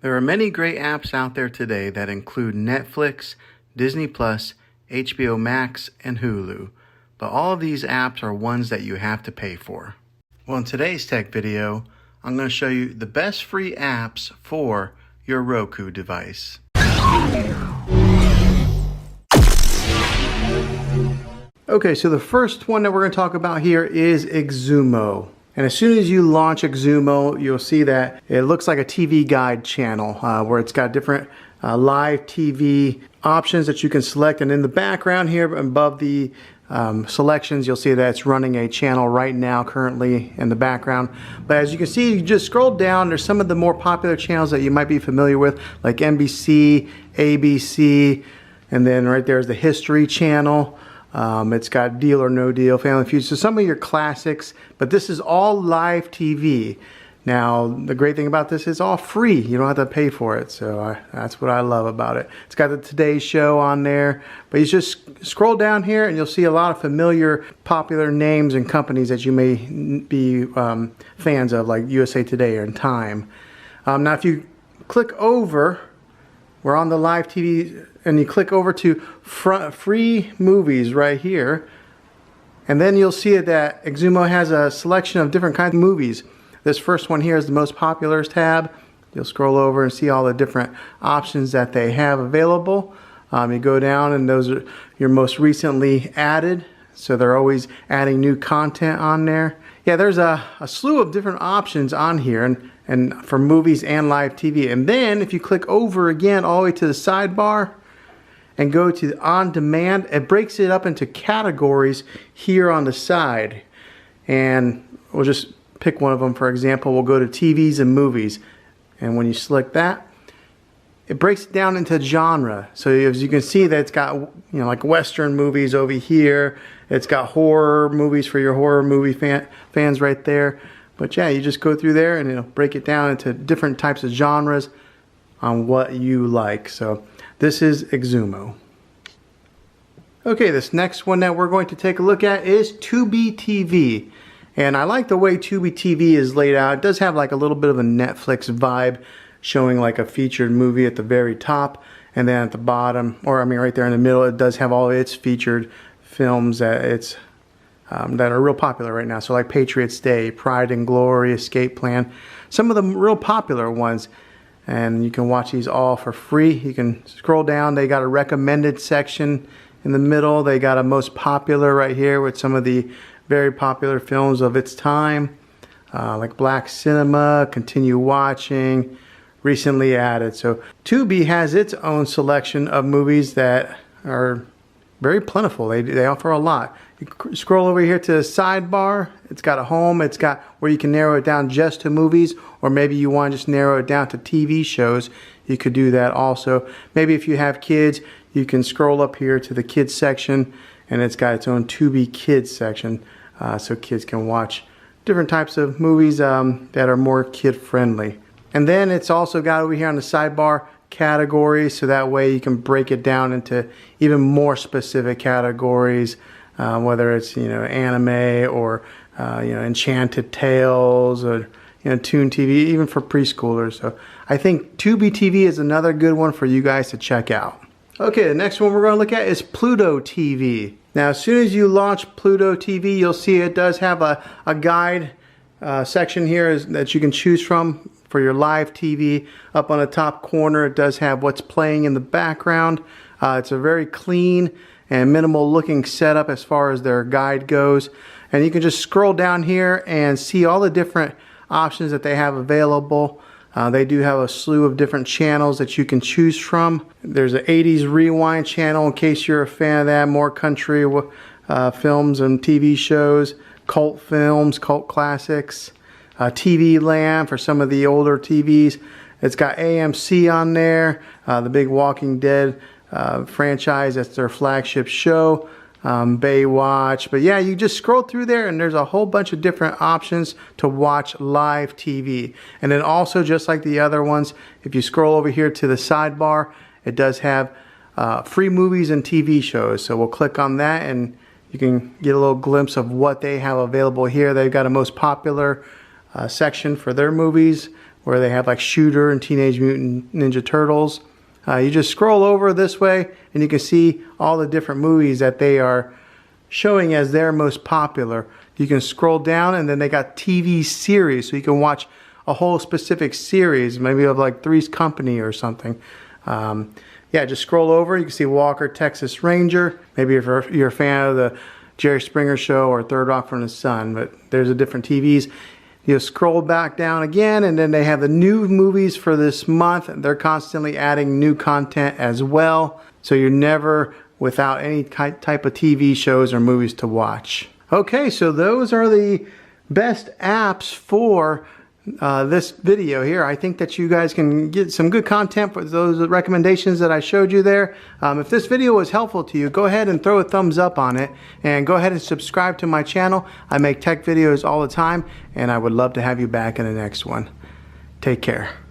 There are many great apps out there today that include Netflix, Disney Plus, HBO Max, and Hulu. But all of these apps are ones that you have to pay for. Well, in today's tech video, I'm going to show you the best free apps for your Roku device. Okay, so the first one that we're going to talk about here is Xumo. And as soon as you launch Xumo, you'll see that it looks like a TV guide channel where it's got different live TV options that you can select. And in the background here above the selections, you'll see that it's running a channel right now currently in the background. But as you can see, you just scroll down, there's some of the more popular channels that you might be familiar with, like NBC, ABC, and then right there's the History channel. It's got Deal or No Deal, Family Feud, so some of your classics, but this is all live TV. Now, the great thing about this is all free. You don't have to pay for it, so that's what I love about it. It's got the Today Show on there, but you just scroll down here and you'll see a lot of familiar, popular names and companies that you may be fans of, like USA Today or Time. Now, if you click over, we're on the live TV, and you click over to free movies right here, and then you'll see that Xumo has a selection of different kinds of movies. This first one here is the most popular tab. You'll scroll over and see all the different options that they have available. You go down and those are your most recently added, so they're always adding new content on there. Yeah, there's a slew of different options on here, and for movies and live TV. And then if you click over again all the way to the sidebar and go to on demand, it breaks it up into categories here on the side. And we'll just pick one of them. For example, we'll go to TVs and movies. And when you select that, it breaks it down into genre. So as you can see, that it's got, like Western movies over here. It's got horror movies for your horror movie fans right there. But yeah, you just go through there and it'll break it down into different types of genres on what you like. So this is Xumo. Okay, this next one that we're going to take a look at is Tubi TV. And I like the way Tubi TV is laid out. It does have like a little bit of a Netflix vibe, showing like a featured movie at the very top, and then at the bottom, or I mean right there in the middle, it does have all its featured films that that are real popular right now. So like Patriots Day, Pride and Glory, Escape Plan, some of the real popular ones. And you can watch these all for free. You can scroll down. They got a recommended section in the middle. They got a most popular right here with some of the very popular films of its time, like Black Cinema, Continue Watching, recently added. So Tubi has its own selection of movies that are very plentiful. They offer a lot. You scroll over here to the sidebar. It's got a home. It's got where you can narrow it down just to movies, or maybe you want to just narrow it down to TV shows. You could do that also. Maybe if you have kids, you can scroll up here to the kids section, and it's got its own Tubi Kids section, so kids can watch different types of movies that are more kid friendly. And then it's also got over here on the sidebar categories, so that way you can break it down into even more specific categories, whether it's anime or Enchanted Tales or Toon TV, even for preschoolers. So I think Tubi TV is another good one for you guys to check out. Okay, the next one we're going to look at is Pluto TV. Now, as soon as you launch Pluto TV, you'll see it does have a guide section here that you can choose from for your live TV. Up on the top corner, it does have what's playing in the background. It's a very clean and minimal looking setup as far as their guide goes. And you can just scroll down here and see all the different options that they have available. They do have a slew of different channels that you can choose from. There's an 80s rewind channel in case you're a fan of that, more country films and TV shows, cult films, cult classics, TV Land for some of the older TVs. It's got AMC on there, the big Walking Dead franchise. That's their flagship show. Baywatch. But yeah, you just scroll through there and there's a whole bunch of different options to watch live TV. And then also, just like the other ones, if you scroll over here to the sidebar, it does have free movies and TV shows. So we'll click on that and you can get a little glimpse of what they have available here. They've got a most popular section for their movies where they have like Shooter and Teenage Mutant Ninja Turtles. You just scroll over this way and you can see all the different movies that they are showing as their most popular. You can scroll down and then they got TV series, so you can watch a whole specific series, maybe of like Three's Company or something. Yeah, just scroll over. You can see Walker, Texas Ranger. Maybe if you're a fan of the Jerry Springer Show or Third Rock from the Sun, but there's a different TVs. You scroll back down again, and then they have the new movies for this month. They're constantly adding new content as well, so you're never without any type of TV shows or movies to watch. Okay, so those are the best apps for this video here. I think that you guys can get some good content with those recommendations that I showed you there. If this video was helpful to you, go ahead and throw a thumbs up on it, and go ahead and subscribe to my channel. I make tech videos all the time, and I would love to have you back in the next one. Take care.